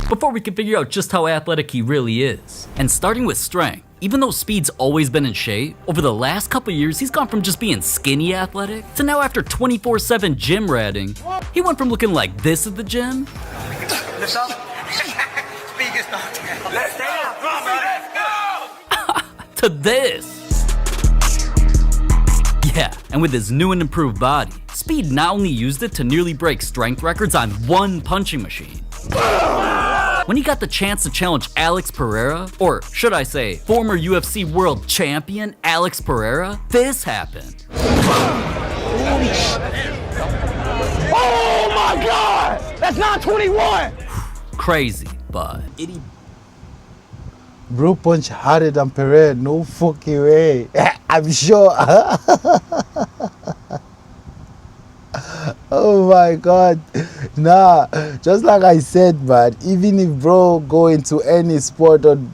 before we can figure out just how athletic he really is. And starting with strength, even though Speed's always been in shape, over the last couple years he's gone from just being skinny athletic to now after 24/7 gym ratting, he went from looking like this at the gym Lift up. Speed gets knocked out. Let's stay out. Come on, bro. Let's go. to this. Yeah, and with his new and improved body, Speed not only used it to nearly break strength records on one punching machine. When he got the chance to challenge Alex Pereira, or should I say, former UFC world champion Alex Pereira, this happened. Oh my God! That's not 21! Crazy, but Bro punch harder than Pereira, no fucking way. I'm sure. Oh my God. Nah, just like I said, man, even if bro go into any sport and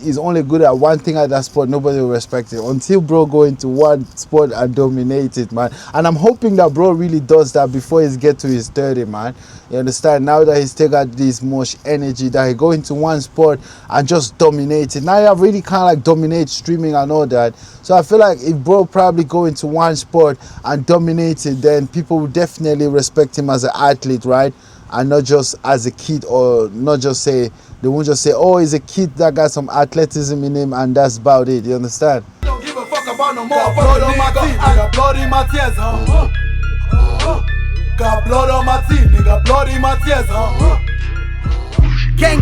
is only good at one thing at that sport, nobody will respect it until bro go into one sport and dominate it, man. And I'm hoping that bro really does that before he get to his 30, man. You understand? Now that he's still got this much energy, that he go into one sport and just dominate it. Now he really kind of like dominate streaming and all that. So I feel like if bro probably go into one sport and dominate it, then people will definitely respect him as an athlete, right? And not just as a kid, or not just say, they won't just say, oh, he's a kid that got some athleticism in him and that's about it. You understand? Don't give a fuck about no more. Got blood on my teeth, nigga, blood in my tears, Got blood on my teeth, nigga, blood in my tears, Gang,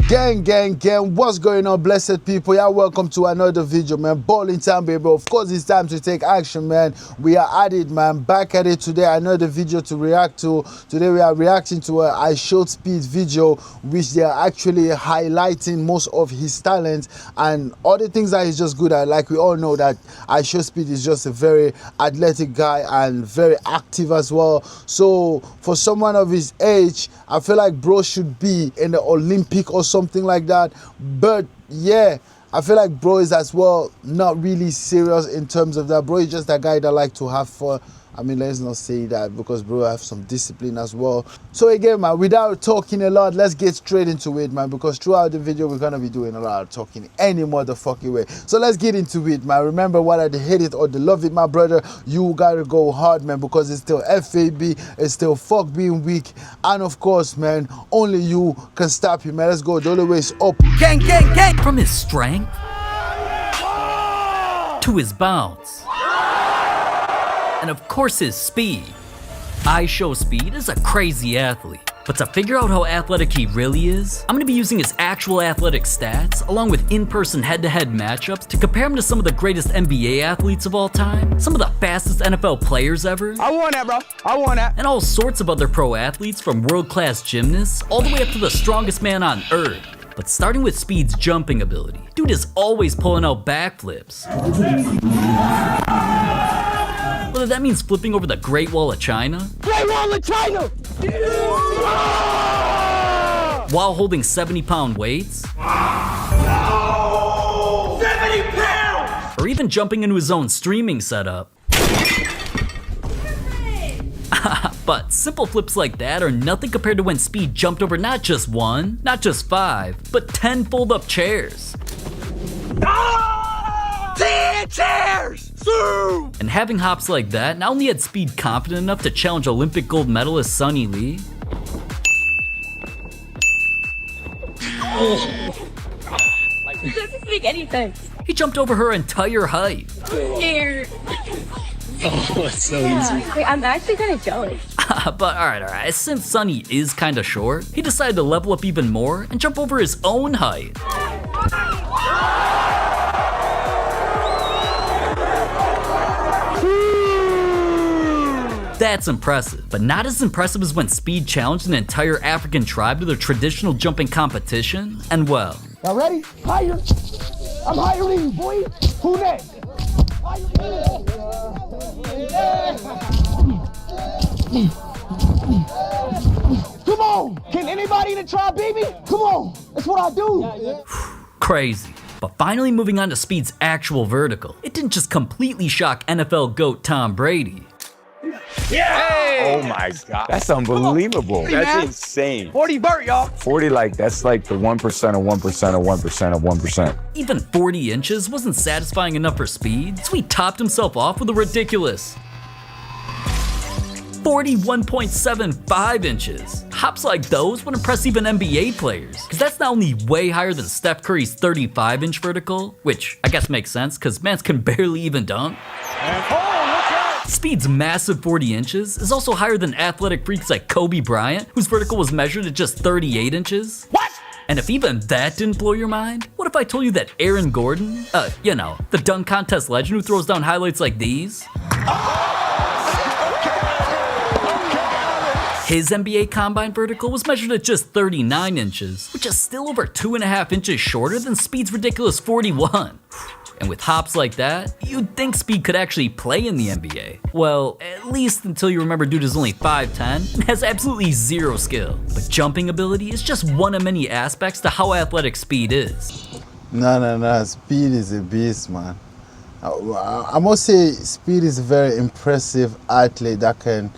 gang, gang. Gang, what's going on, blessed people? Yeah, welcome to another video, man. Balling time, baby. Of course, it's time to take action, man. We are at it, man. Back at it today. Another video to react to. Today, we are reacting to a IshowSpeed video, which they are actually highlighting most of his talents and all the things that he's just good at. Like we all know that IshowSpeed is just a very athletic guy and very active as well. So, for someone of his age, I feel like bro should be in the Olympic or something like that. But yeah, I feel like bro is as well not really serious in terms of that. Bro is just a guy that like to have fun. I mean, let's not say that, because bro have some discipline as well. So again, man, without talking a lot, let's get straight into it, man, because throughout the video we're gonna be doing a lot of talking any motherfucking way. So let's get into it, man. Remember, whether they hate it or they love it, my brother, you gotta go hard, man, because it's still FAB, it's still fuck being weak, and of course, man, only you can stop him, man. Let's go. The only way is up. Gang, gang, gang. From his strength to his bounce, and of course his speed, IshowSpeed is a crazy athlete. But to figure out how athletic he really is, I'm gonna be using his actual athletic stats along with in-person head-to-head matchups to compare him to some of the greatest NBA athletes of all time, some of the fastest NFL players ever, I want that, bro. I want that. and all sorts of other pro athletes, from world-class gymnasts all the way up to the strongest man on earth. But starting with Speed's jumping ability, dude is always pulling out backflips. Whether that means flipping over the Great Wall of China, Great Wall of China! while holding 70-pound weights, 70 pounds! or even jumping into his own streaming setup. But simple flips like that are nothing compared to when Speed jumped over not just one, not just 5, but 10 fold-up chairs. 10 chairs! Sue! And having hops like that not only had Speed confident enough to challenge Olympic gold medalist Sonny Lee, Doesn't make any sense. he jumped over her entire height. Scared. Oh, it's so easy. Wait, I'm actually kind of jealous. But alright, since Sonny is kinda short, he decided to level up even more and jump over his own height. That's impressive, but not as impressive as when Speed challenged an entire African tribe to their traditional jumping competition, and well, Y'all ready? Higher. I'm hiring, boy. Who next? Come on. Can anybody in the tribe beat me? Come on. That's what I do. crazy. But finally moving on to Speed's actual vertical, it didn't just completely shock NFL GOAT Tom Brady. Oh my God. That's unbelievable. That's insane. 40 vert, y'all. 40, like, that's like the 1% of 1% of 1% of 1%. Even 40 inches wasn't satisfying enough for Speed, so he topped himself off with a ridiculous 41.75 inches. Hops like those would impress even NBA players, because that's not only way higher than Steph Curry's 35-inch vertical, which I guess makes sense because mans can barely even dunk. Speed's massive 40 inches is also higher than athletic freaks like Kobe Bryant, whose vertical was measured at just 38 inches. What? And if even that didn't blow your mind, what if I told you that Aaron Gordon, you know, the dunk contest legend who throws down highlights like these, his NBA Combine vertical was measured at just 39 inches, which is still over 2.5 inches shorter than Speed's ridiculous 41. And with hops like that, you'd think Speed could actually play in the NBA. Well, at least until you remember dude is only 5'10" and has absolutely zero skill. But jumping ability is just one of many aspects to how athletic Speed is. No. Speed is a beast, man. I must say, Speed is a very impressive athlete that can,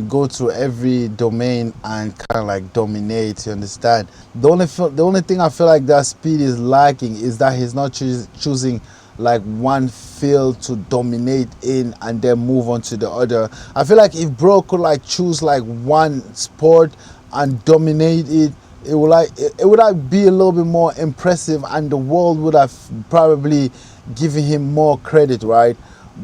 go through every domain and kind of like dominate, you understand? The only thing I feel like that Speed is lacking is that he's not choosing like one field to dominate in and then move on to the other. I feel like if bro could like choose like one sport and dominate it, it would be a little bit more impressive and the world would have probably given him more credit, right?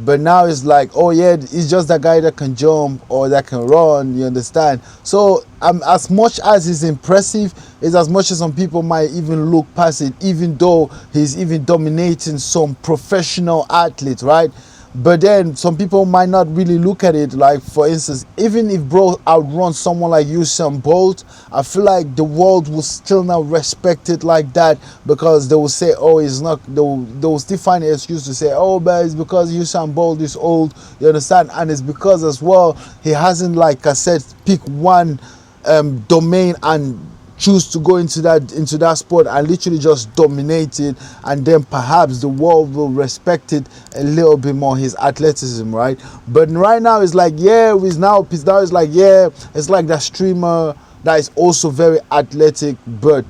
But now it's like, oh yeah, he's just that guy that can jump or that can run, you understand? So as much as he's impressive, is as much as some people might even look past it, even though he's even dominating some professional athletes, right? But then some people might not really look at it. Like for instance, even if bro outruns someone like Usain Bolt, I feel like the world will still not respect it like that, because they will say, oh, it's not, they will still find an excuse to say, oh, but it's because Usain Bolt is old, you understand? And it's because as well, he hasn't, like I said, picked one domain and choose to go into that sport and literally just dominate it, and then perhaps the world will respect it a little bit more, his athleticism, right? But right now it's like, yeah, it's like, yeah, it's like that streamer that is also very athletic, but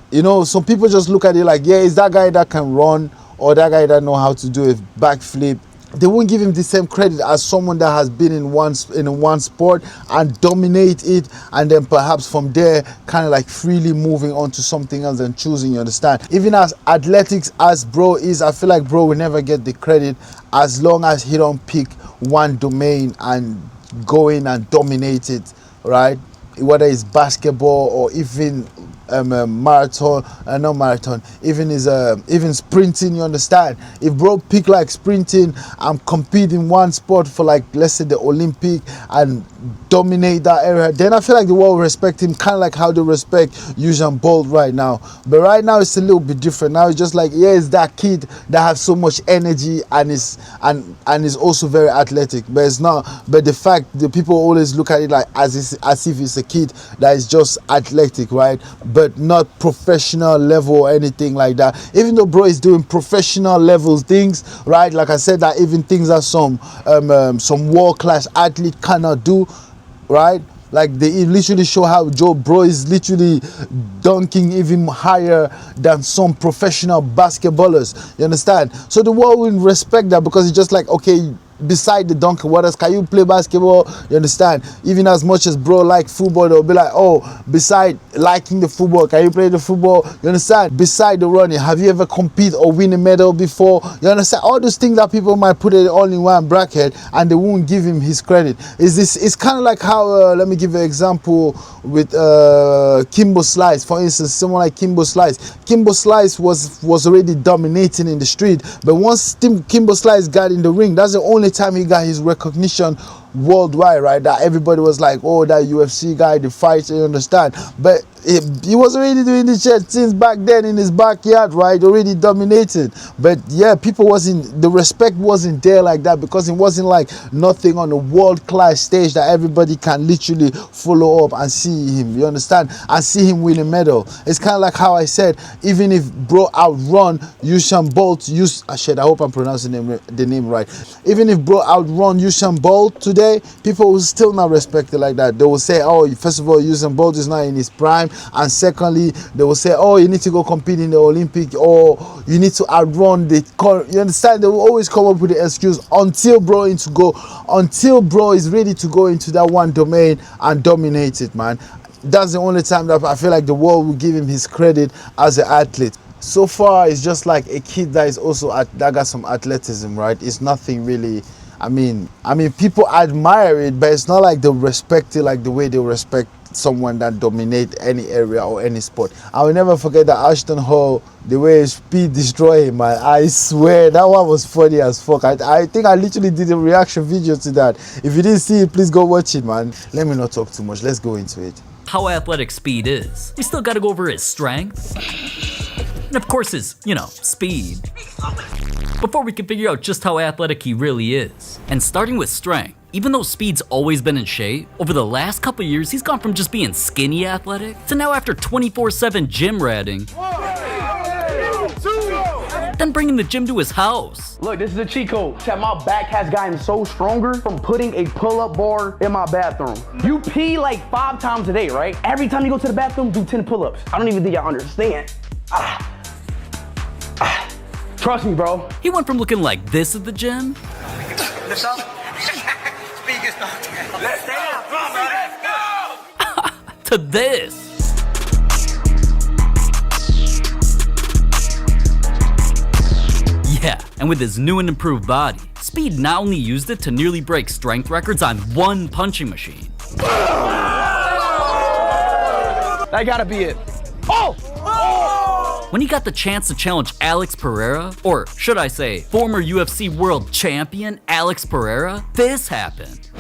you know, some people just look at it like, yeah, it's that guy that can run or that guy that know how to do a backflip. They won't give him the same credit as someone that has been in one sport and dominate it, and then perhaps from there kind of like freely moving on to something else and choosing, you understand? Even as athletics as bro is, I feel like bro will never get the credit as long as he don't pick one domain and go in and dominate it, right? Whether it's basketball or even marathon, not marathon, even sprinting, you understand? If bro pick like sprinting and compete in one sport for like, let's say the Olympic, and dominate that area, then I feel like the world will respect him, kind of like how they respect Usain Bolt right now. But right now it's a little bit different. Now it's just like, yeah, it's that kid that has so much energy and is also very athletic, but it's not. But the fact the people always look at it like as if it's a kid that is just athletic, right? But not professional level or anything like that. Even though bro is doing professional level things, right? Like I said, that even things that some world-class athlete cannot do, right? Like they literally show how Joe bro is literally dunking even higher than some professional basketballers, you understand? So the world will respect that, because it's just like, okay, beside the dunk, what else can you play basketball, you understand? Even as much as bro like football, they'll be like, oh, beside liking the football, can you play the football, you understand? Beside the running, have you ever compete or win a medal before, you understand? All those things that people might put it all in one bracket and they won't give him his credit. It's kind of like how let me give you an example with Kimbo Slice, for instance. Someone like Kimbo Slice was already dominating in the street, but once Kimbo Slice got in the ring, that's the only time he got his recognition worldwide, right? That everybody was like, oh, that UFC guy, the fighter, you understand? But he was already doing this shit since back then in his backyard, right? Already dominated. But yeah, the respect wasn't there like that because it wasn't like nothing on a world-class stage that everybody can literally follow up and see him, you understand? And see him win a medal. It's kind of like how I said, even if bro outrun Usain Bolt, I hope I'm pronouncing the name right. Even if bro outrun Usain Bolt today, people will still not respect it like that. They will say, oh, first of all, Usain Bolt is not in his prime, and secondly, they will say, oh, you need to go compete in the Olympic, or you need to outrun you understand? They will always come up with the excuse until bro is ready to go into that one domain and dominate it, man. That's the only time that I feel like the world will give him his credit as an athlete. So far, it's just like a kid that is also that got some athleticism, right? It's nothing really. I mean, people admire it, but it's not like they respect it like the way they respect someone that dominate any area or any sport. I will never forget that Ashton Hall, the way Speed destroyed him, man. I swear that one was funny as fuck. I think I literally did a reaction video to that. If you didn't see it, please go watch it, man. Let me not talk too much. Let's go into it. How athletic Speed is. We still gotta go over his strengths. And of course his, speed. Before we can figure out just how athletic he really is. And starting with strength, even though Speed's always been in shape, over the last couple years he's gone from just being skinny athletic to now after 24/7 gym ratting, then bringing the gym to his house. Look, this is a cheat code. Chat, my back has gotten so stronger from putting a pull-up bar in my bathroom. You pee like 5 times a day, right? Every time you go to the bathroom, do 10 pull-ups. I don't even think y'all understand. Trust me, bro. He went from looking like this at the gym Lift up. Speed gets knocked down. Let's stay down. Come on, bro. Let's go. to this. Yeah, and with his new and improved body, Speed not only used it to nearly break strength records on one punching machine. That gotta be it. Oh! When he got the chance to challenge Alex Pereira, or should I say, former UFC world champion Alex Pereira, this happened.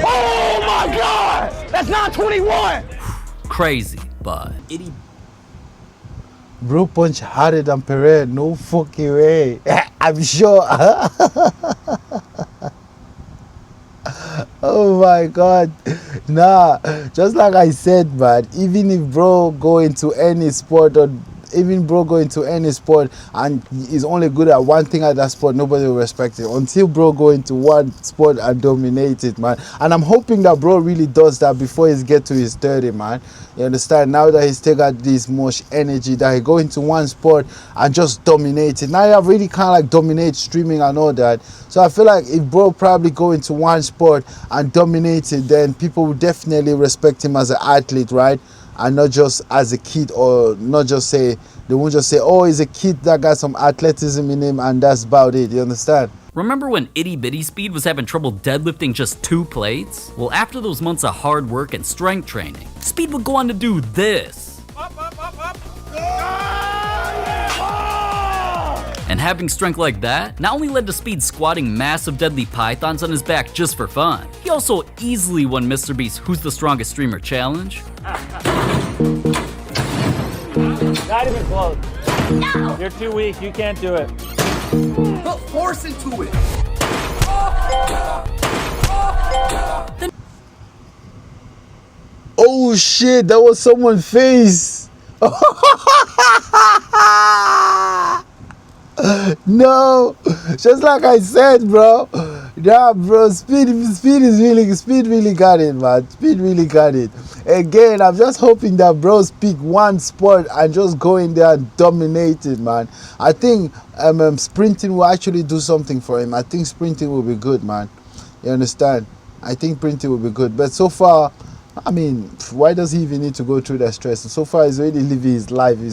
Oh my God! That's not 21! Crazy, but Bro punch harder than Pereira, no fucking way. I'm sure. Oh my God. Nah, just like I said, man, even if bro go into any sport and is only good at one thing at that sport, nobody will respect it until bro go into one sport and dominate it, man. And I'm hoping that bro really does that before he get to his 30, man. You understand? Now that he's still got this much energy, that he go into one sport and just dominate it. Now you have really kind of like dominate streaming and all that. So I feel like if bro probably go into one sport and dominate it, then people will definitely respect him as an athlete, right? And not just as a kid, or not just say, they won't just say, oh, he's a kid that got some athleticism in him and that's about it, you understand? remember when itty bitty Speed was having trouble deadlifting just 2 plates? Well, after those months of hard work and strength training, Speed would go on to do this. And having strength like that not only led to Speed squatting massive deadly pythons on his back just for fun, he also easily won Mr. Beast's Who's the Strongest Streamer challenge. Not even close. No! You're too weak, you can't do it. Put force into it. Oh shit, that was someone's face. No, just like I said, bro. Nah, bro, Speed really got it, man. Speed really got it. Again, I'm just hoping that bros pick one sport and just go in there and dominate it, man. I think sprinting will actually do something for him. I think sprinting will be good, man. You understand? I think sprinting will be good. But so far, I mean, why does he even need to go through that stress? So far, he's already living his life. He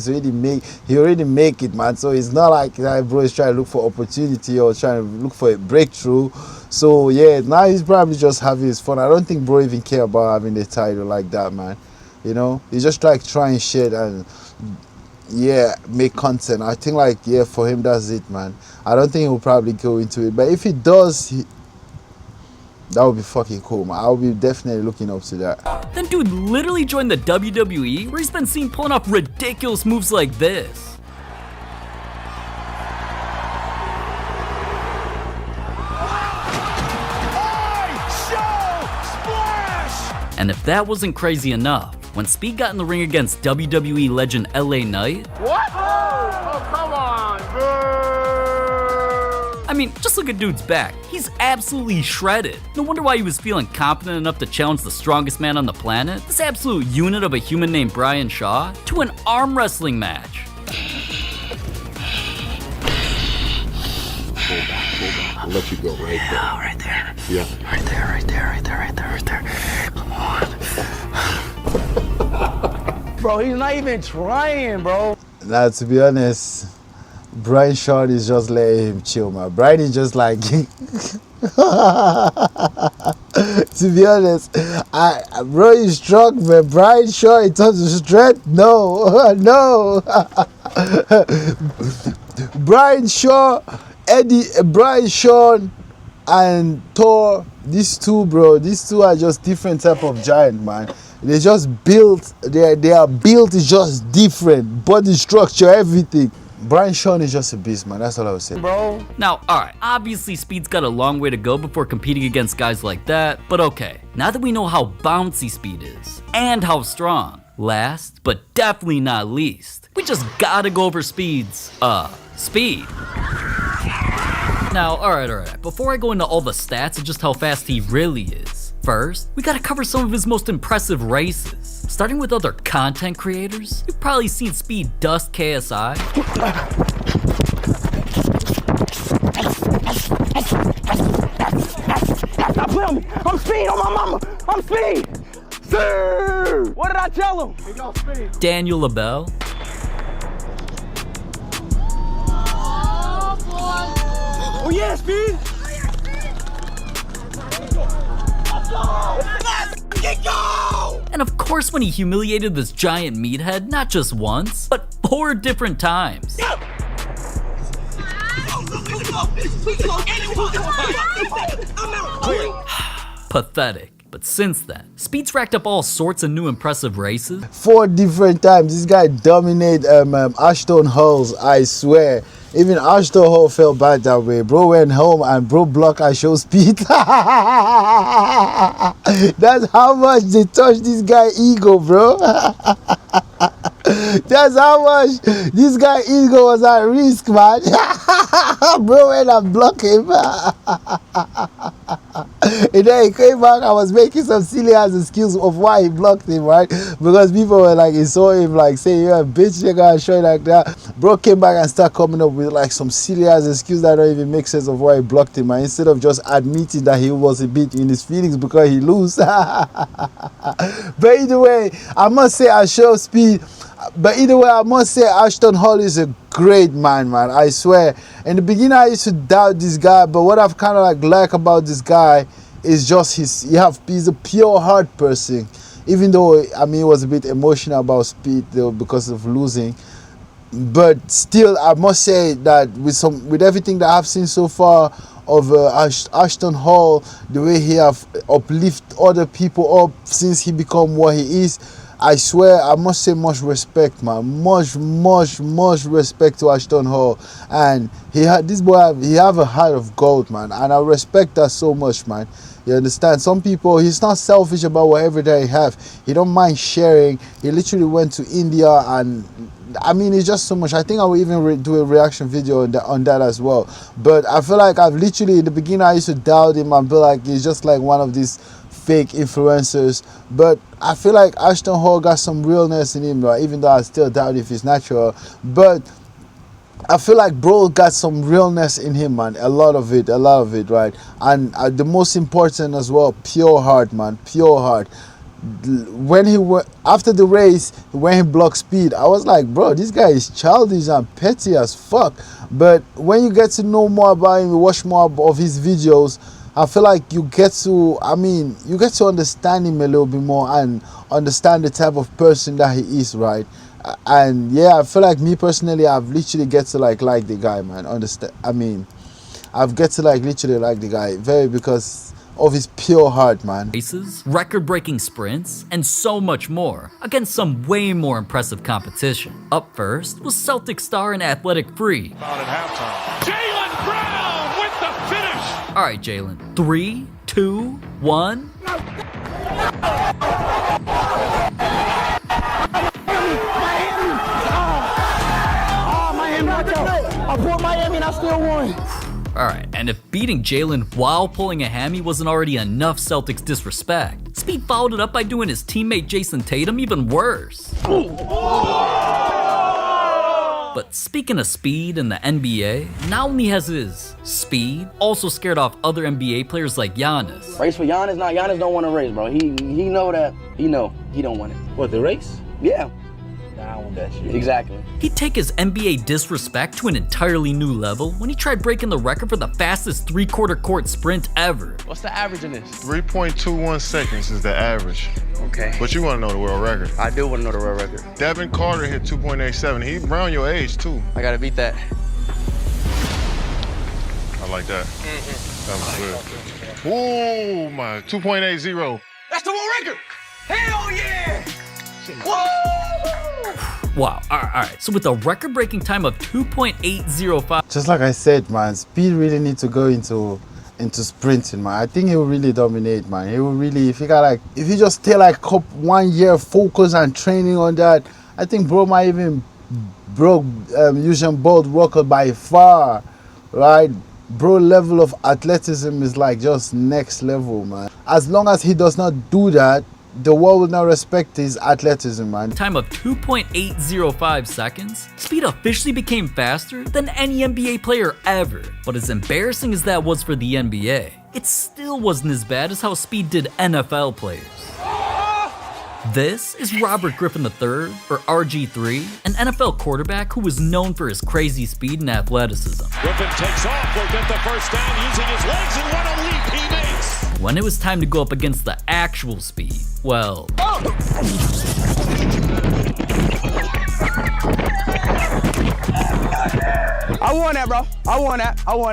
already make it, man. So it's not like that bro is trying to look for opportunity or trying to look for a breakthrough. So yeah, now he's probably just having his fun. I don't think bro even care about having the title like that, man. You know, he's just like trying shit and yeah, make content. I think like, yeah, for him, that's it, man. I don't think he'll probably go into it. But if he does, That would be fucking cool, man. I'll be definitely looking up to that. Then dude literally joined the WWE, where he's been seen pulling off ridiculous moves like this. And if that wasn't crazy enough, when Speed got in the ring against WWE legend LA Knight... What? Oh, come on, bro. I mean, just look at dude's back. He's absolutely shredded. No wonder why he was feeling confident enough to challenge the strongest man on the planet, this absolute unit of a human named Brian Shaw, to an arm wrestling match. I'll let you go right there. Yeah, right there. Yeah. Right there, right there, right there, right there, right there. Come on. Bro, he's not even trying, bro. Now, to be honest, Brian Shaw is just letting him chill, man. Brian is just like... to be honest, bro is strong, man. Brian Shaw in terms of strength, no, no. Brian Shaw, Brian Shaw and Thor, these two, bro, these two are just different type of giant, man. They just built, they are built is just different, body structure, everything. Brian Shaw is just a beast, man. That's all I would say, bro. Now, alright, obviously Speed's got a long way to go before competing against guys like that, but okay. Now that we know how bouncy Speed is, and how strong, last, but definitely not least, we just gotta go over Speed's, speed. Now, alright, before I go into all the stats and just how fast he really is, first, we gotta cover some of his most impressive races. Starting with other content creators, you've probably seen Speed dust KSI. Stop playing on me. I'm Speed on my mama. I'm Speed. Sir. What did I tell him? He got Speed. Daniel LaBelle. Oh yeah, Speed. Let's go! And of course when he humiliated this giant meathead not just once, but 4 different times. Pathetic. But since then, Speed's racked up all sorts of new impressive races. 4 different times. This guy dominated Ashton Halls, I swear. Even Ashton Hall felt bad that way. Bro went home and bro blocked IshowSpeed. That's how much they touched this guy's ego, bro. That's how much this guy's ego was at risk, man. Bro went and blocked him. And then he came back and was making some silly ass excuse of why he blocked him, right? Because people were like, he saw him like saying, you're a bitch, nigga, and shit like that. Bro came back and started coming up with like some silly ass excuse that don't even make sense of why he blocked him, man. Instead of just admitting that he was a bit in his feelings because he lose. But either way, I must say IshowSpeed. But either way, I must say Ashton Hall is a great man, I swear. In the beginning, I used to doubt this guy, but what I've kind of like about this guy is just he's a pure heart person. Even though, I mean, he was a bit emotional about Speed though because of losing. But still, I must say that with everything that I've seen so far of Ashton Hall, the way he have uplifted other people up since he become what he is, I swear, I must say much respect, man. Much respect to Ashton Hall. And this boy, he have a heart of gold, man. And I respect that so much, man. You understand? Some people, he's not selfish about whatever they have. He don't mind sharing. He literally went to India and, I mean, it's just so much. I think I will even do a reaction video on that as well. But I feel like I've literally, in the beginning, I used to doubt him and be like, he's just like one of these fake influencers, but I feel like Ashton Hall got some realness in him, right? Even though I still doubt if he's natural, but I feel like bro got some realness in him, man. A lot of it, right? And the most important as well, pure heart, man, pure heart. When he after the race, when he blocked Speed, I was like, bro, this guy is childish and petty as fuck. But when you get to know more about him, you watch more of his videos, I feel like you get to understand him a little bit more and understand the type of person that he is, right? And yeah, I feel like me personally, I've literally get to like the guy, man. I've get to like literally like the guy because of his pure heart, man. Races, record-breaking sprints, and so much more against some way more impressive competition. Up first was Celtic star and athletic free. Jaylen Brown with the finish. All right, Jalen. 3, 2, 1. I brought Miami and I still won. Alright, and if beating Jalen while pulling a hammy wasn't already enough Celtics disrespect, Speed followed it up by doing his teammate Jason Tatum even worse. But speaking of speed in the NBA, not only has his speed also scared off other NBA players like Giannis. Race for Giannis? Nah, Giannis don't want to race, bro. He know that. He don't want it. What, the race? Yeah. Nah, I want that shit. Exactly. He'd take his NBA disrespect to an entirely new level when he tried breaking the record for the fastest three-quarter court sprint ever. What's the average in this? 3.21 seconds is the average. Okay. But you want to know the world record. I do want to know the world record. Devin Carter hit 2.87. He around your age, too. I gotta beat that. I like that. That was good. Oh, my. 2.80. That's the world record. Hell yeah. Whoa. Wow, alright. So with a record-breaking time of 2.805. Just like I said, man, Speed really needs to go into sprinting, man. I think he will really dominate, man. He will really, if he just stay like 1 year focus and training on that, I think bro might even broke Usain Bolt record by far, right? Bro level of athleticism is like just next level, man. As long as he does not do that, the world will not respect his athleticism, man. Time of 2.805 seconds, Speed officially became faster than any NBA player ever. But as embarrassing as that was for the NBA, it still wasn't as bad as how Speed did NFL players. This is Robert Griffin III, or RG3, an NFL quarterback who was known for his crazy speed and athleticism. Griffin takes off, will get the first down using his legs, and what a leap he makes. When it was time to go up against the actual Speed, well... I won that, bro. I won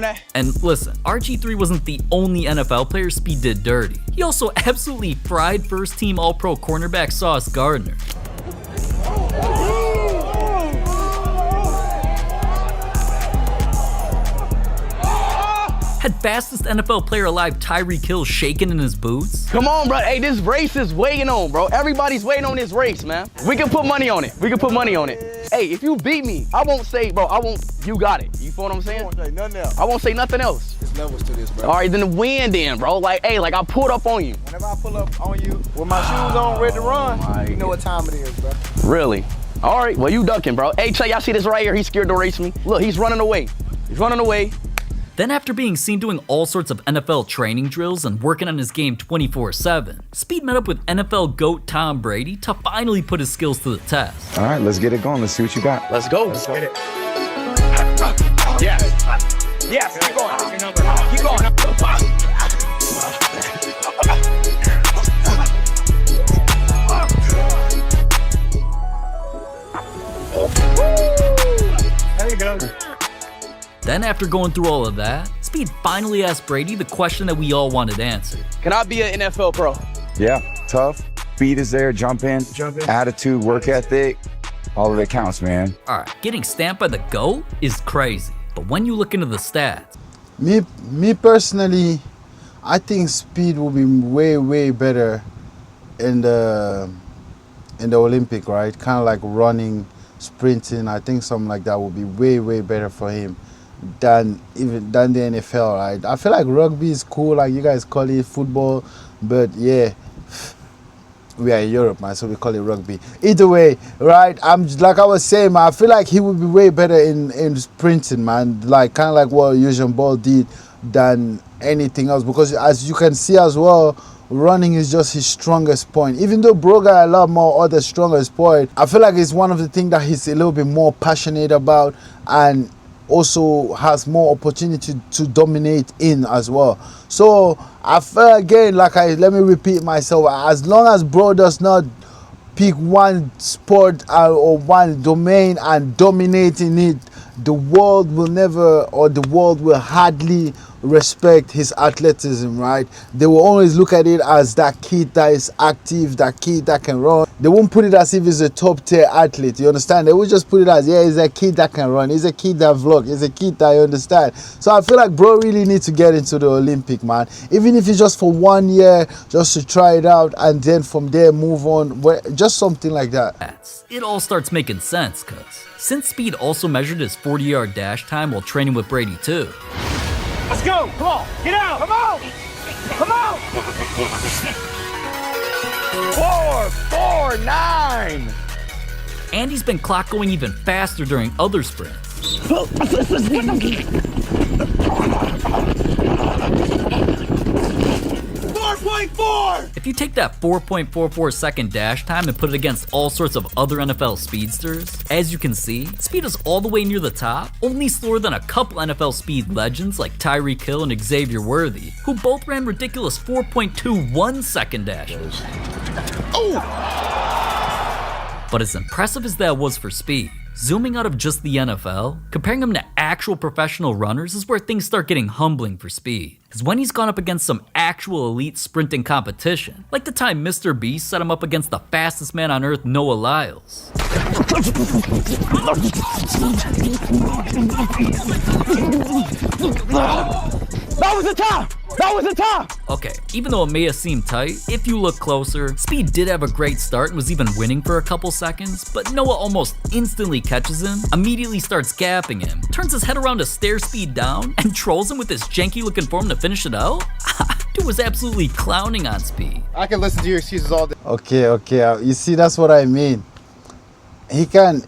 that. And listen, RG3 wasn't the only NFL player Speed did dirty. He also absolutely fried first-team All-Pro cornerback Sauce Gardner. Had fastest NFL player alive Tyreek Hill shaking in his boots. Come on, bro. Hey, this race is waiting on, bro. Everybody's waiting on this race, man. We can put money on it. Hey, if you beat me, I won't say, bro, you got it. You feel what I'm saying? I won't say nothing else. I won't say nothing else. There's levels to this, bro. All right, then win then, bro. Like, hey, I pulled up on you. Whenever I pull up on you with my shoes on, ready to run, you know what time it is, bro. Really? All right, well, you ducking, bro. Hey, Trey, y'all see this right here? He's scared to race me. Look, he's running away. Then after being seen doing all sorts of NFL training drills and working on his game 24/7, Speed met up with NFL GOAT Tom Brady to finally put his skills to the test. All right, let's get it going. Let's see what you got. Let's go. Let's get it. Yes, keep going. Keep going. There you go. Then after going through all of that, Speed finally asked Brady the question that we all wanted answered. Can I be an NFL pro? Yeah, tough. Speed is there, jump in. Attitude, work ethic, all of it counts, man. Alright, getting stamped by the GOAT is crazy, but when you look into the stats, Me personally, I think Speed will be way better in the Olympic, right? Kind of like running, sprinting. I think something like that will be way better for him than the NFL, right? I feel like rugby is cool, like you guys call it football, but yeah, we are in Europe, man, so we call it rugby. Either way, right? Like I was saying, man, I feel like he would be way better in sprinting, man. Like kind of like what Usain Bolt did than anything else, because as you can see as well, running is just his strongest point. Even though bro got a lot more other strongest point, I feel like it's one of the things that he's a little bit more passionate about and also has more opportunity to dominate in as well. So I feel again, let me repeat myself, as long as bro does not pick one sport or one domain and dominate in it, the world will never, or the world will hardly respect his athleticism, right? They will always look at it as that kid that is active, that kid that can run. They won't put it as if he's a top tier athlete, you understand? They will just put it as, yeah, he's a kid that can run, he's a kid that vlog, he's a kid that you understand. So I feel like bro really needs to get into the Olympic, man. Even if it's just for 1 year, just to try it out, and then from there move on, just something like that. It all starts making sense, cuz since Speed also measured his 40-yard dash time while training with Brady too. Let's go. Come on. Get out. Come on. Come on. 4.49. And he's been clock going even faster during other sprints. 4.4. If you take that 4.44 second dash time and put it against all sorts of other NFL speedsters, as you can see, Speed is all the way near the top, only slower than a couple NFL speed legends like Tyreek Hill and Xavier Worthy, who both ran ridiculous 4.21 second dashes. But as impressive as that was for Speed, zooming out of just the NFL, comparing him to actual professional runners is where things start getting humbling for Speed. Because when he's gone up against some actual elite sprinting competition, like the time Mr. Beast set him up against the fastest man on earth, Noah Lyles. That was the top! That was the top! Okay, even though it may have seemed tight, if you look closer, Speed did have a great start and was even winning for a couple seconds, but Noah almost instantly catches him, immediately starts gapping him, turns his head around to stare Speed down, and trolls him with this janky looking form to finish it out? Dude was absolutely clowning on Speed. I can listen to your excuses all day. Okay, you see, that's what I mean. He can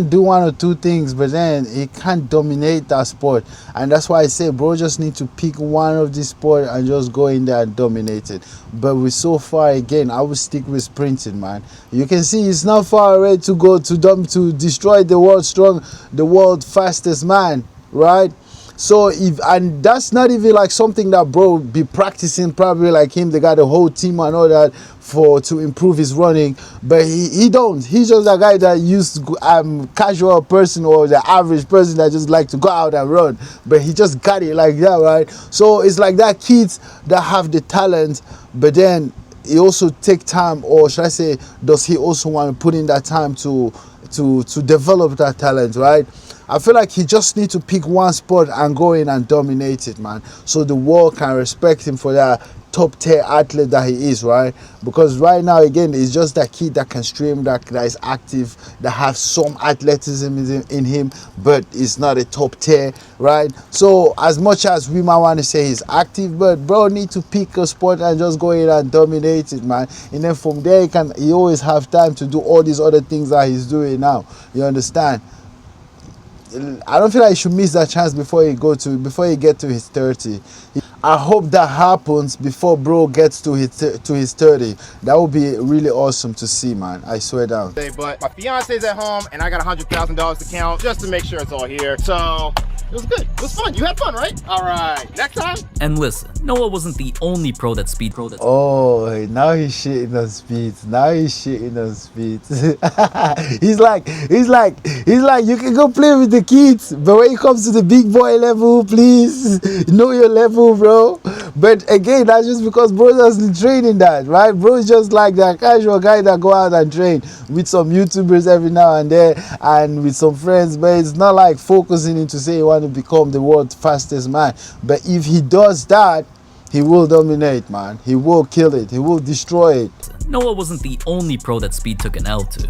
do one or two things, but then he can't dominate that sport. And that's why I say bro just need to pick one of these sport and just go in there and dominate it. But with so far, again, I would stick with sprinting, man. You can see he's not far away to go to destroy the world fastest man, right? So and that's not even like something that bro be practicing, probably like him. They got a whole team and all that to improve his running, but he don't. He's just a guy that used casual person or the average person that just like to go out and run. But he just got it like that, right? So it's like that kids that have the talent, but then he also take time, or should I say, does he also want to put in that time to develop that talent, right? I feel like he just needs to pick one sport and go in and dominate it, man. So the world can respect him for that top tier athlete that he is, right? Because right now, again, it's just that kid that can stream, that is active, that has some athleticism in him, but it's not a top tier, right? So as much as we might want to say he's active, but bro need to pick a sport and just go in and dominate it, man. And then from there, he always have time to do all these other things that he's doing now. You understand? I don't feel like he should miss that chance before he get to his 30. I hope that happens before bro gets to his 30. That would be really awesome to see, man. I swear down. But my fiance's at home and I got $100,000 to count just to make sure it's all here. So it was good. It was fun. You had fun, right? All right. Next time. And listen, Noah wasn't the only pro that Speed. Oh, now he's shitting on Speed. Now he's shitting on Speed. he's like, you can go play with the kids, but when it comes to the big boy level, please know your level, bro. But again, that's just because bro doesn't train in that, right? Bro is just like that casual guy that go out and train with some YouTubers every now and then and with some friends, but it's not like focusing into say he want to become the world's fastest man. But if he does that, he will dominate, man. He will kill it. He will destroy it. Noah wasn't the only pro that Speed took an L to.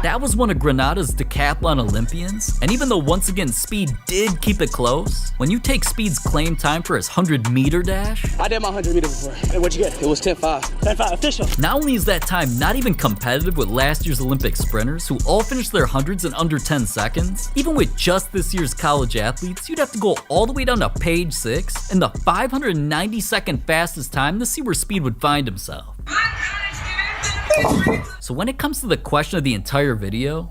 That was one of Granada's decathlon Olympians, and even though once again Speed did keep it close, when you take Speed's claim time for his 100-meter dash, I did my 100-meter before. Hey, what'd you get? It was 10.5. 10.5 official. Not only is that time not even competitive with last year's Olympic sprinters who all finished their hundreds in under 10 seconds, even with just this year's college athletes, you'd have to go all the way down to page 6 in the 592nd fastest time to see where Speed would find himself. So when it comes to the question of the entire video,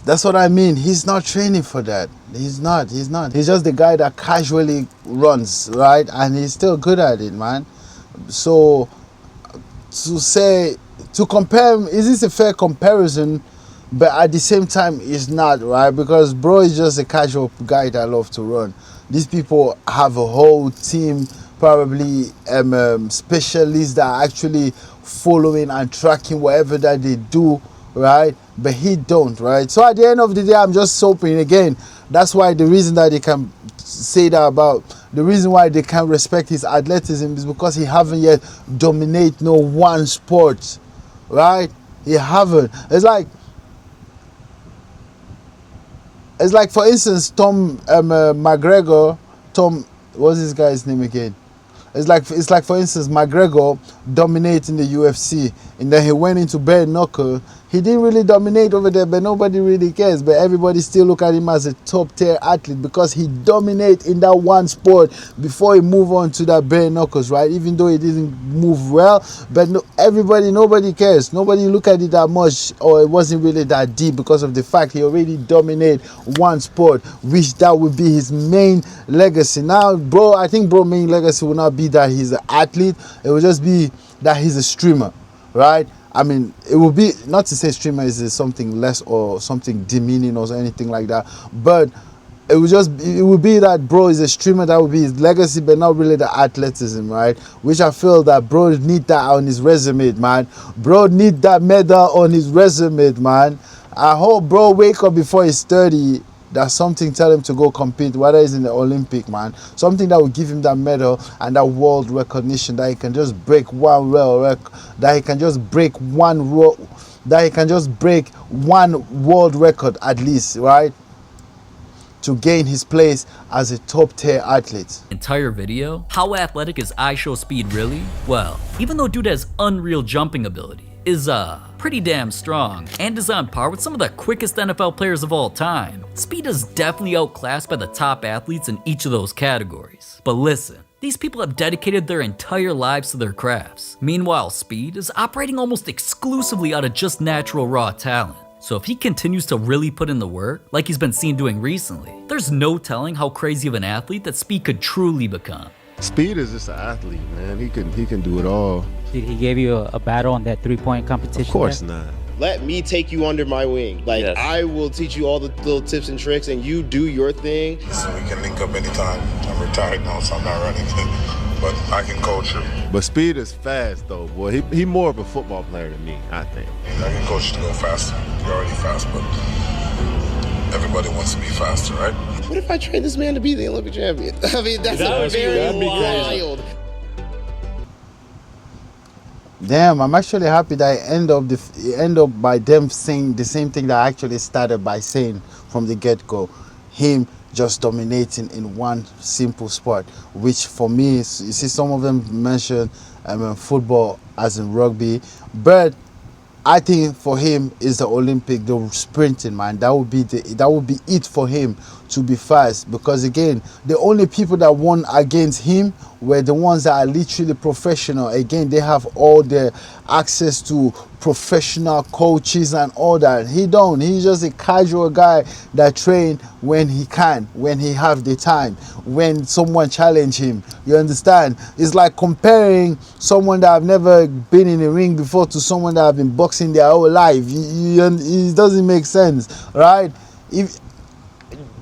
that's what I mean. He's not training for that. He's not. He's just the guy that casually runs, right? And he's still good at it, man. So to compare him, is this a fair comparison? But at the same time, it's not, right? Because bro is just a casual guy that love to run. These people have a whole team, probably specialists that are actually following and tracking whatever that they do, right? But he don't, right? So at the end of the day, I'm just hoping again. That's why the reason that they can say that about the reason why they can respect his athleticism is because he haven't yet dominate no one sport, right? He haven't. It's like, for instance, Tom McGregor. What's this guy's name again? It's like, for instance, McGregor dominating the UFC, and then he went into bare knuckle. He didn't really dominate over there, but nobody really cares. But everybody still look at him as a top tier athlete because he dominated in that one sport before he moved on to that bare knuckles, right? Even though he didn't move well, but nobody cares. Nobody look at it that much, or it wasn't really that deep because of the fact he already dominated one sport, which that would be his main legacy. Now, bro, I think bro main legacy will not be that he's an athlete. It will just be that he's a streamer, right? I mean, it will be, not to say streamer is something less or something demeaning or anything like that, but it will be that bro is a streamer. That would be his legacy, but not really the athleticism, right? Which I feel that bro need that on his resume, man. Bro need that medal on his resume, man. I hope bro wake up before he's 30. That's something tell him to go compete, whether it's in the Olympic, man. Something that will give him that medal and that world recognition, that he can just break one world record, that he can just break one world record at least, right? To gain his place as a top tier athlete. Entire video? How athletic is IshowSpeed really? Well, even though dude has unreal jumping ability, is pretty damn strong, and is on par with some of the quickest NFL players of all time, Speed is definitely outclassed by the top athletes in each of those categories. But listen, these people have dedicated their entire lives to their crafts. Meanwhile, Speed is operating almost exclusively out of just natural raw talent. So if he continues to really put in the work, like he's been seen doing recently, there's no telling how crazy of an athlete that Speed could truly become. Speed is just an athlete, man. He can do it all. Did he give you a battle on that three-point competition? Of course not. Let me take you under my wing. Like, yes. I will teach you all the little tips and tricks, and you do your thing. So we can link up anytime. I'm retired now, so I'm not running. But I can coach you. But Speed is fast, though, boy. He more of a football player than me, I think. I can coach you to go faster. You're already fast, but everybody wants to be faster, right? What if I train this man to be the Olympic champion? I mean, that's very wild. Damn, I'm actually happy that it end up by them saying the same thing that I actually started by saying from the get-go. Him just dominating in one simple sport, which for me, you see some of them mention football as in rugby, but I think for him is the Olympic, the sprinting, man. That would be it for him to be fast, because again, the only people that won against him were the ones that are literally professional. Again, they have all the access to professional coaches and all that. He don't. He's just a casual guy that train when he can, when he have the time, when someone challenge him. You understand? It's like comparing someone that have never been in a ring before to someone that have been boxing their whole life. It doesn't make sense, right? If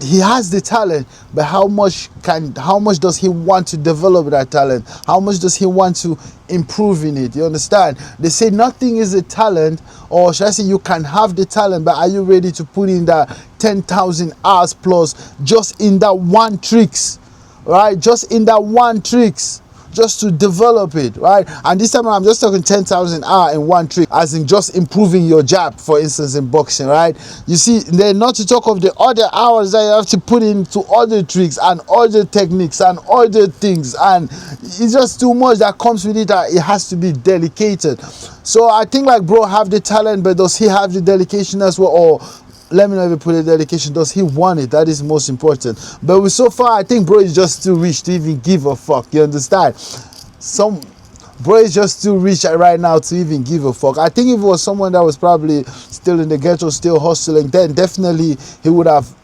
he has the talent, but how much does he want to develop that talent? How much does he want to improve in it? You understand? They say nothing is a talent, or should I say you can have the talent, but are you ready to put in that 10,000 hours plus just in that one tricks, right? Just in that one tricks, just to develop it, right? And this time I'm just talking 10,000 hours in one trick, as in just improving your jab, for instance, in boxing, right? You see, then not to talk of the other hours that you have to put into other tricks and other techniques and other things, and it's just too much that comes with it, that it has to be dedicated. So I think like bro have the talent, but does he have the dedication as well? Or let me know if you put a dedication. Does he want it? That is most important. But so far, I think bro is just too rich to even give a fuck. You understand? Bro is just too rich right now to even give a fuck. I think if it was someone that was probably still in the ghetto, still hustling, then definitely he would have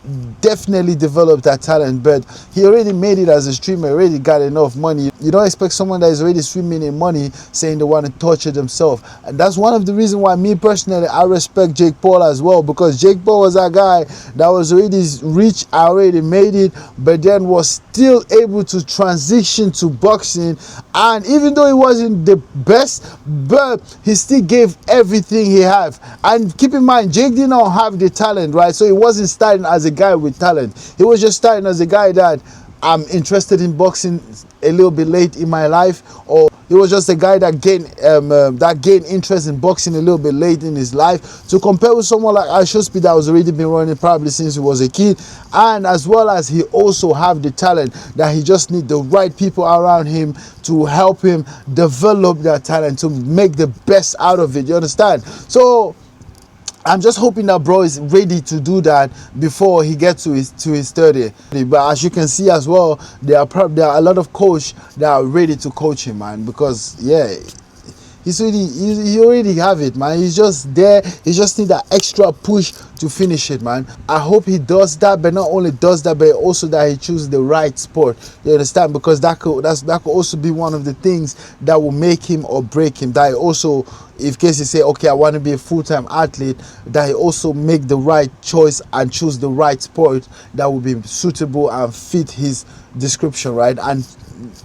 definitely developed that talent, but he already made it as a streamer, already got enough money. You don't expect someone that is already swimming in money saying they want to torture themselves. And that's one of the reasons why me personally, I respect Jake Paul as well, because Jake Paul was that guy that was already rich, already made it, but then was still able to transition to boxing. And even though he wasn't the best, but he still gave everything he had. And keep in mind, Jake did not have the talent, right? So he wasn't starting as a guy with talent. He was just starting as a guy that I'm interested in boxing a little bit late in my life, or he was just a guy that gained interest in boxing a little bit late in his life. To compare with someone like IshowSpeed that was already been running probably since he was a kid, and as well as he also have the talent that he just need the right people around him to help him develop that talent to make the best out of it. You understand? So I'm just hoping that bro is ready to do that before he gets to his 30. But as you can see as well, there are a lot of coach that are ready to coach him, man, because yeah, he already have it, man. He's just there. He just need that extra push to finish it, man. I hope he does that, but not only does that, but also that he chooses the right sport. You understand? Because that could also be one of the things that will make him or break him. That he also, if case you say, okay, I want to be a full-time athlete, that he also make the right choice and choose the right sport that will be suitable and fit his description, right? And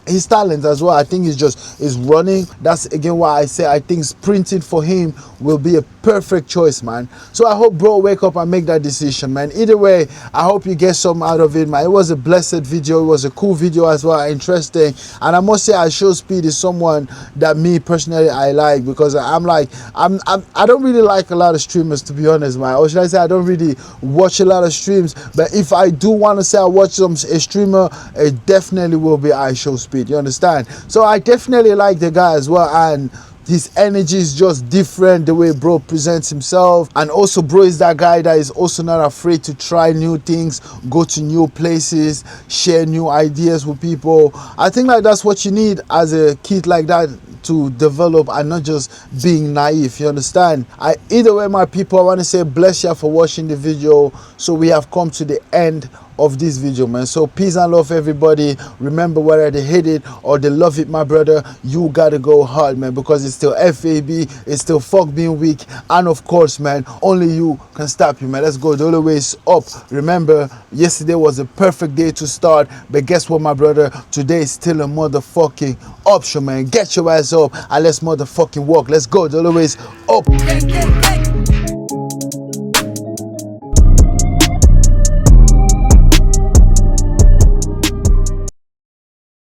his talent as well, I think is running. That's again why I say I think sprinting for him will be a perfect choice, man. So I hope bro wake up and make that decision, man. Either way, I hope you get some out of it, man. It was a blessed video. It was a cool video as well, interesting. And I must say IshowSpeed is someone that me personally I like, because I don't really like a lot of streamers, to be honest, man. Or should I say I don't really watch a lot of streams, but if I do want to say I watch a streamer, it definitely will be IshowSpeed. You understand? So I definitely like the guy as well, and his energy is just different, the way bro presents himself. And also bro is that guy that is also not afraid to try new things, go to new places, share new ideas with people. I think like that's what you need as a kid like that, to develop and not just being naive. You understand? Either way, my people, I want to say bless you for watching the video. So we have come to the end of this video, man. So peace and love, everybody. Remember, whether they hate it or they love it, my brother, you gotta go hard, man, because it's still FAB, it's still fuck being weak, and of course, man, only you can stop you, man. Let's go. The only way is up. Remember, yesterday was a perfect day to start, but guess what, my brother? Today is still a motherfucking option, man. Get your ass up and let's motherfucking walk. Let's go. The only way is up.